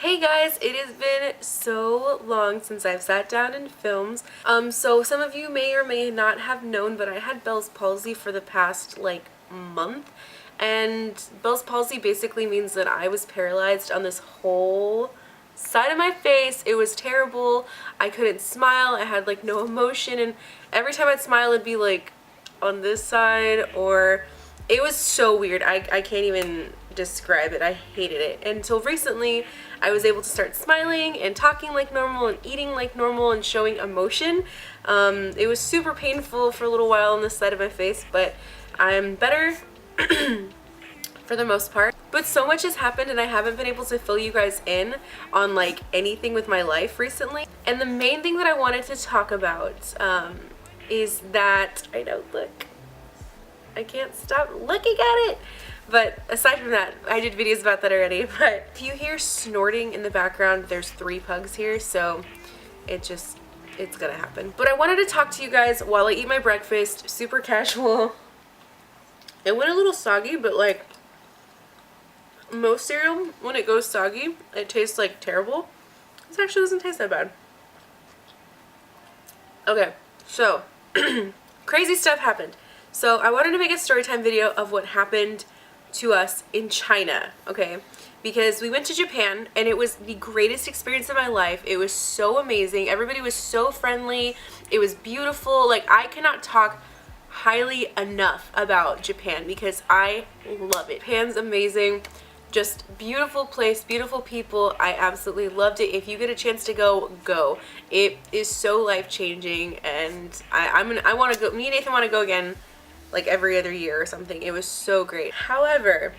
Hey guys, it has been so long since I've sat down and filmed. So some of you may or may not have known, but I had Bell's palsy for the past month. And Bell's palsy basically means that I was paralyzed on this whole side of my face. It was terrible. I couldn't smile. I had no emotion, and every time I'd smile it'd be on this side, or it was so weird. I can't even describe it. I hated it. Until recently, I was able to start smiling and talking like normal and eating like normal and showing emotion. It was super painful for a little while on this side of my face, but I'm better for the most part. But so much has happened and I haven't been able to fill you guys in on anything with my life recently. And the main thing that I wanted to talk about is that, I know, look, I can't stop looking at it. But aside from that, I did videos about that already. But if you hear snorting in the background, there's 3 pugs here, so it's gonna happen. But I wanted to talk to you guys while I eat my breakfast, super casual. It went a little soggy, but most cereal, when it goes soggy, it tastes terrible. This actually doesn't taste that bad. Okay, so crazy stuff happened. So I wanted to make a story time video of what happened to us in China, okay? Because we went to Japan and it was the greatest experience of my life. It was so amazing. Everybody was so friendly. It was beautiful. I cannot talk highly enough about Japan because I love it. Japan's amazing. Just beautiful place, beautiful people. I absolutely loved it. If you get a chance to go, go. It is so life-changing, and I want to go. Me and Nathan want to go again every other year or something. It was so great. However,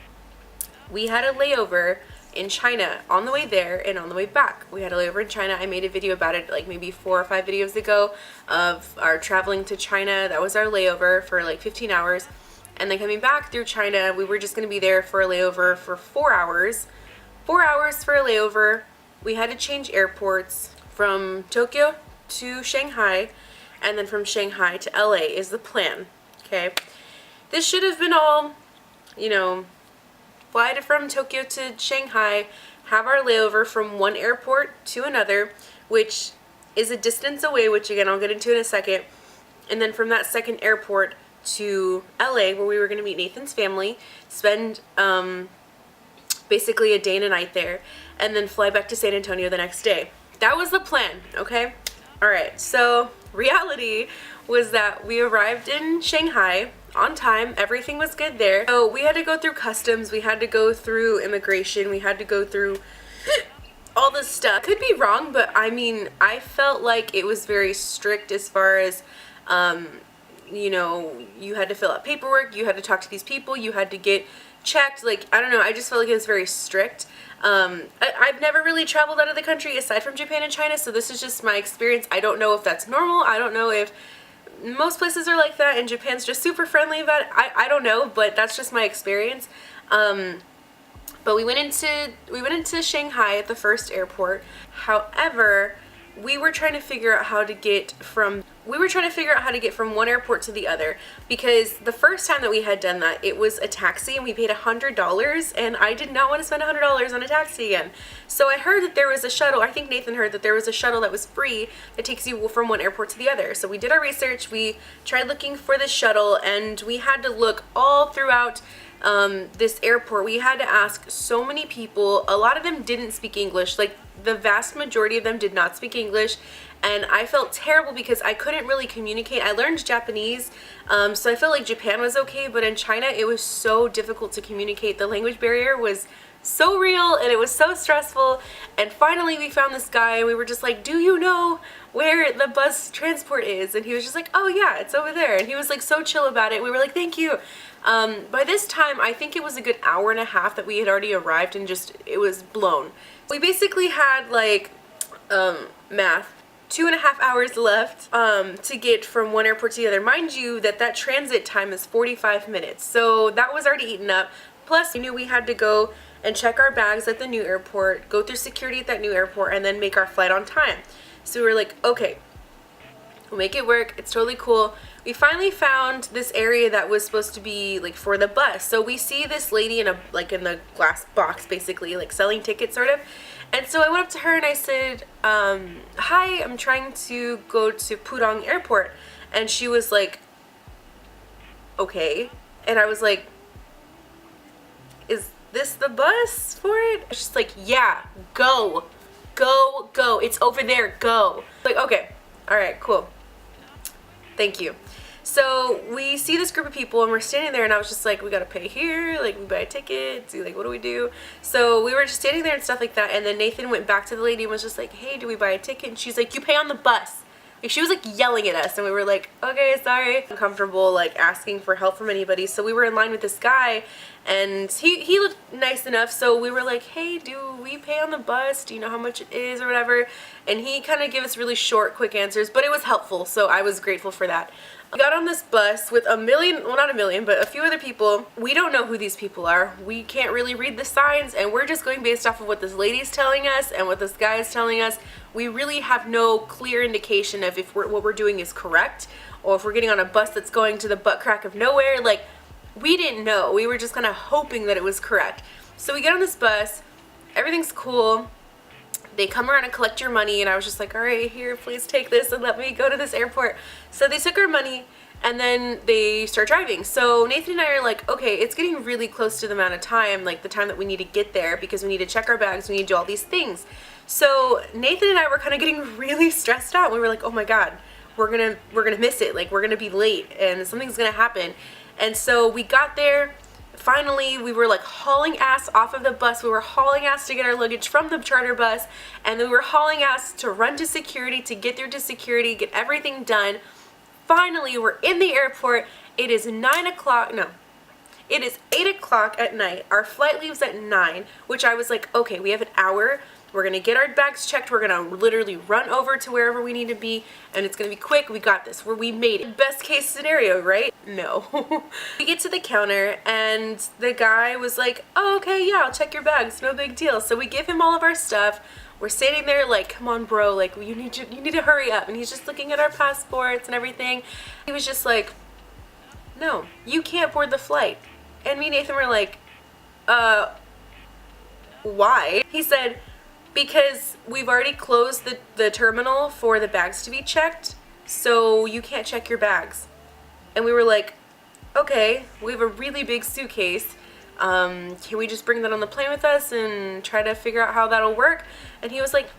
we had a layover in China on the way there and on the way back. We had a layover in China. I made a video about it maybe 4 or 5 videos ago of our traveling to China. That was our layover for 15 hours. And then coming back through China, we were just going to be there for a layover for 4 hours. 4 hours for a layover. We had to change airports from Tokyo to Shanghai, and then from Shanghai to LA is the plan. Okay, this should have been all, fly from Tokyo to Shanghai, have our layover from one airport to another, which is a distance away, which again I'll get into in a second, and then from that second airport to LA, where we were going to meet Nathan's family, spend basically a day and a night there, and then fly back to San Antonio the next day. That was the plan, okay? Alright, so reality was that we arrived in Shanghai on time. Everything was good there. So we had to go through customs, we had to go through immigration, we had to go through all this stuff. Could be wrong, but I felt like it was very strict as far as you had to fill out paperwork, you had to talk to these people, you had to get checked. I don't know, I just felt like it was very strict. I've never really traveled out of the country aside from Japan and China, so this is just my experience. I don't know if that's normal. I don't know if most places are like that and Japan's just super friendly about it. I don't know, but that's just my experience. But we went into Shanghai at the first airport. However, we were trying to figure out how to get from one airport to the other, because the first time that we had done that, it was a taxi and we paid $100, and I did not want to spend $100 on a taxi again. So I heard that there was a shuttle. I think Nathan heard that there was a shuttle that was free that takes you from one airport to the other. So we did our research, we tried looking for this shuttle, and we had to look all throughout this airport. We had to ask so many people. A lot of them didn't speak English. The vast majority of them did not speak English, and I felt terrible because I couldn't really communicate. I learned Japanese, so I felt like Japan was okay, but in China it was so difficult to communicate. The language barrier was so real and it was so stressful. And finally we found this guy and we were just like, do you know where the bus transport is? And he was just like, oh yeah, it's over there. And he was so chill about it. We were like, thank you. By this time, I think it was a good hour and a half that we had already arrived, and it was blown. We basically had math, 2.5 hours left to get from one airport to the other. Mind you that transit time is 45 minutes, so that was already eaten up. Plus, we knew we had to go and check our bags at the new airport, go through security at that new airport, and then make our flight on time. So we were like, okay, we'll make it work. It's totally cool. We finally found this area that was supposed to be for the bus. So we see this lady in the glass box, basically selling tickets sort of, And so I went up to her and I said, hi, I'm trying to go to Pudong Airport. And she was like, okay. And I was like, is this the bus for it? She's like, yeah, go. Go, go. It's over there. Go. Like, okay. All right, cool. Thank you. So we see this group of people and we're standing there and I was just like, we gotta pay here, like we buy a ticket, like what do we do? So we were just standing there and stuff like that, and then Nathan went back to the lady and was just like, hey, do we buy a ticket? And she's like, you pay on the bus. Like, she was like yelling at us and we were like, okay, sorry. Uncomfortable like asking for help from anybody. So we were in line with this guy and he looked nice enough, so we were like, hey, do we pay on the bus? Do you know how much it is or whatever? And he kind of gave us really short, quick answers, but it was helpful, so I was grateful for that. We got on this bus with a million, well not a million, but a few other people. We don't know who these people are. We can't really read the signs, and we're just going based off of what this lady's telling us and what this guy is telling us. We really have no clear indication of if what we're doing is correct, or if we're getting on a bus that's going to the butt crack of nowhere. Like, we didn't know. We were just kind of hoping that it was correct. So we get on this bus, everything's cool. They come around and collect your money, and I was just like, all right, here, please take this and let me go to this airport. So they took our money and then they start driving. So Nathan and I are like, okay, it's getting really close to the amount of time, like the time that we need to get there, because we need to check our bags, we need to do all these things. So Nathan and I were kind of getting really stressed out. We were like, oh my God, we're gonna miss it. Like, we're gonna be late and something's gonna happen. And so we got there. Finally, we were like hauling ass off of the bus. We were hauling ass to get our luggage from the charter bus, and then we were hauling ass to run to security, to get through to security, get everything done. Finally, we're in the airport. It is 9 o'clock. No, it is 8 o'clock at night. Our flight leaves at 9, which I was like, okay, we have an hour. We're gonna get our bags checked. We're gonna literally run over to wherever we need to be, and it's gonna be quick. We got this. We made it. Best case scenario, right? No. We get to the counter, and the guy was like, oh, okay, yeah, I'll check your bags. No big deal. So we give him all of our stuff. We're standing there like, come on, bro. Like, you need to hurry up. And he's just looking at our passports and everything. He was just like, no, you can't board the flight. And me and Nathan were like, why? He said, because we've already closed the terminal for the bags to be checked, so you can't check your bags. And we were like, okay, we have a really big suitcase. Can we just bring that on the plane with us and try to figure out how that'll work? And he was like,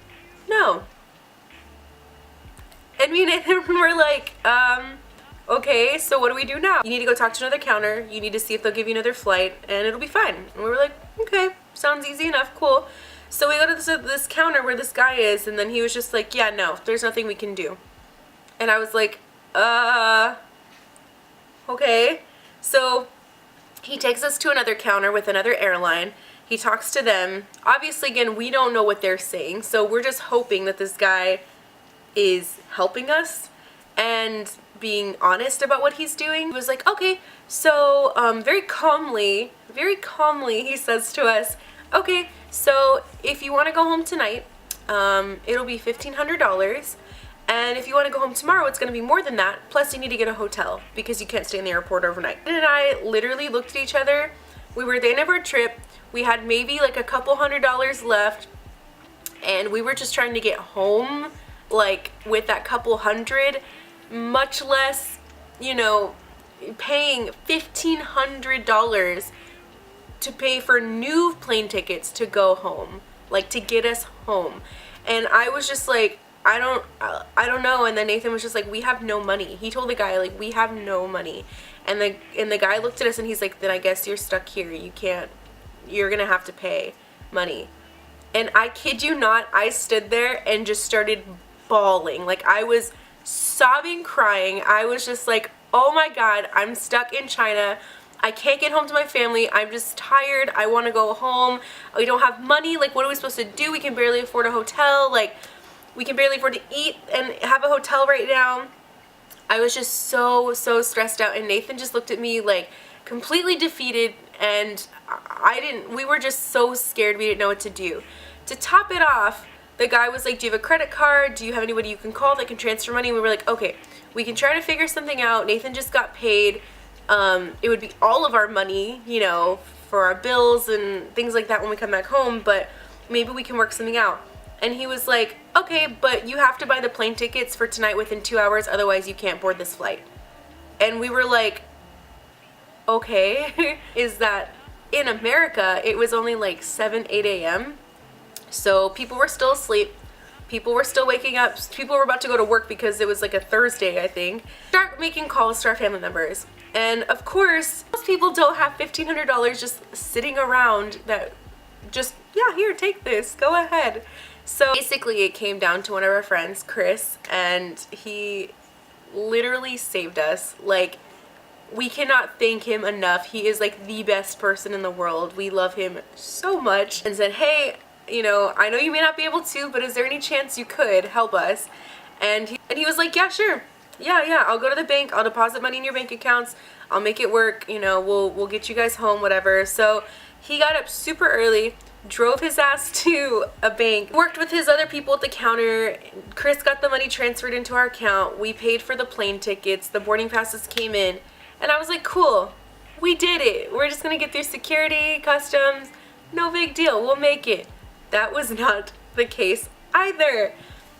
no. And me and Nathan were like, okay, so what do we do now? You need to go talk to another counter. You need to see if they'll give you another flight, and it'll be fine. And we were like, okay, sounds easy enough, cool. So we go to this counter where this guy is, and then he was just like, yeah, no, there's nothing we can do. And I was like, okay. So he takes us to another counter with another airline. He talks to them. Obviously, again, we don't know what they're saying, so we're just hoping that this guy is helping us and being honest about what he's doing. He was like, okay. So very calmly, he says to us, okay, so if you want to go home tonight, it'll be $1,500, and if you want to go home tomorrow, it's going to be more than that, plus you need to get a hotel, because you can't stay in the airport overnight. And I literally looked at each other. We were at the end of our trip. We had maybe like a couple $100s left, and we were just trying to get home, like, with that couple hundred, much less, you know, paying $1,500 to pay for new plane tickets to go home, like to get us home. And I was just like, I don't know. And then Nathan was just like, we have no money. He told the guy, like, we have no money. And the guy looked at us and he's like, then I guess you're stuck here. You're gonna have to pay money. And I kid you not, I stood there and just started bawling. Like, I was sobbing, crying. I was just like, oh my God, I'm stuck in China. I can't get home to my family. I'm just tired. I want to go home. We don't have money. Like, what are we supposed to do? We can barely afford a hotel. Like, we can barely afford to eat and have a hotel right now. I was just so stressed out, and Nathan just looked at me like completely defeated, and we were just so scared we didn't know what to do. To top it off, the guy was like, do you have a credit card? Do you have anybody you can call that can transfer money? And we were like, okay, we can try to figure something out. Nathan just got paid. It would be all of our money, you know, for our bills and things like that when we come back home, but maybe we can work something out. And he was like, okay, but you have to buy the plane tickets for tonight within 2 hours, otherwise you can't board this flight. And we were like, okay. Is that in America, it was only like 7, 8 a.m. So people were still asleep. People were still waking up. People were about to go to work because it was like a Thursday, I think. Start making calls to our family members. And of course, most people don't have $1,500 just sitting around that just, yeah, here, take this, go ahead. So basically it came down to one of our friends, Chris, and he literally saved us. Like, we cannot thank him enough. He is like the best person in the world. We love him so much. And said, hey, you know, I know you may not be able to, but is there any chance you could help us? And he was like, yeah, sure. Yeah, I'll go to the bank. I'll deposit money in your bank accounts. I'll make it work. You know, we'll get you guys home, whatever. So he got up super early, drove his ass to a bank, worked with his other people at the counter. Chris got the money transferred into our account. We paid for the plane tickets. The boarding passes came in. And I was like, cool, we did it. We're just gonna get through security, customs, no big deal, we'll make it. That was not the case either.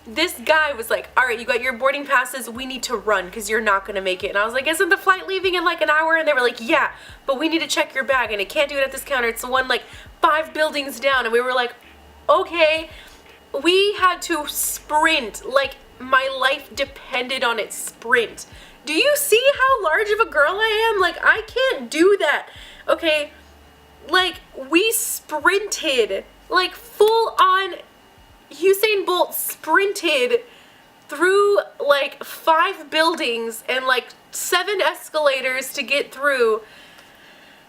This guy was like, all right, you got your boarding passes, we need to run because you're not gonna make it. And I was like, isn't the flight leaving in like an hour? And they were like, yeah, but we need to check your bag and it can't do it at this counter. It's the one like 5 buildings down. And we were like, okay. We had to sprint, like my life depended on it, sprint. Do you see how large of a girl I am? Like, I can't do that. Okay, like, we sprinted, like, full on Usain Bolt sprinted through, like, 5 buildings and, like, 7 escalators to get through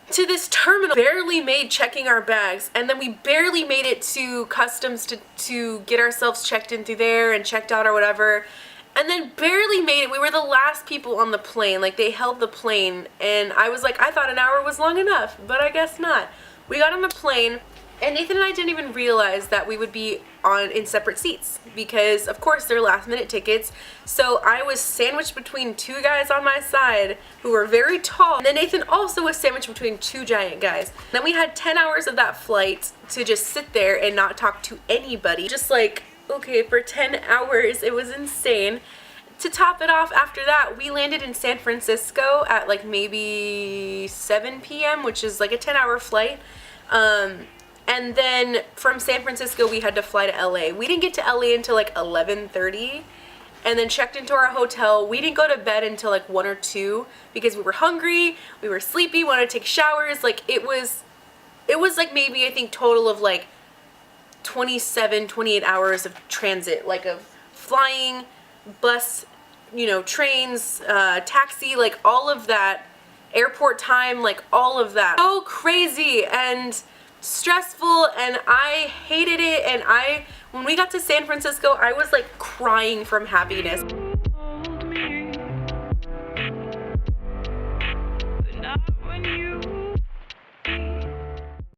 to this terminal. Barely made checking our bags, and then we barely made it to customs to get ourselves checked in through there and checked out or whatever. And then barely made it. We were the last people on the plane. Like, they held the plane. And I was like, I thought an hour was long enough. But I guess not. We got on the plane. And Nathan and I didn't even realize that we would be in separate seats. Because, of course, they're last minute tickets. So I was sandwiched between 2 guys on my side who were very tall. And then Nathan also was sandwiched between 2 giant guys. Then we had 10 hours of that flight to just sit there and not talk to anybody. Just like, okay, for 10 hours, it was insane. To top it off, after that, we landed in San Francisco at like maybe 7 p.m., which is like a 10-hour flight. And then from San Francisco, we had to fly to LA. We didn't get to LA until like 11:30, and then checked into our hotel. We didn't go to bed until like 1 or 2 because we were hungry, we were sleepy, wanted to take showers. Like, it was like maybe, I think, total of like 27, 28 hours of transit, like of flying, bus, you know, trains, taxi, like all of that, airport time, like all of that. So crazy and stressful, and I hated it. And when we got to San Francisco, I was like crying from happiness.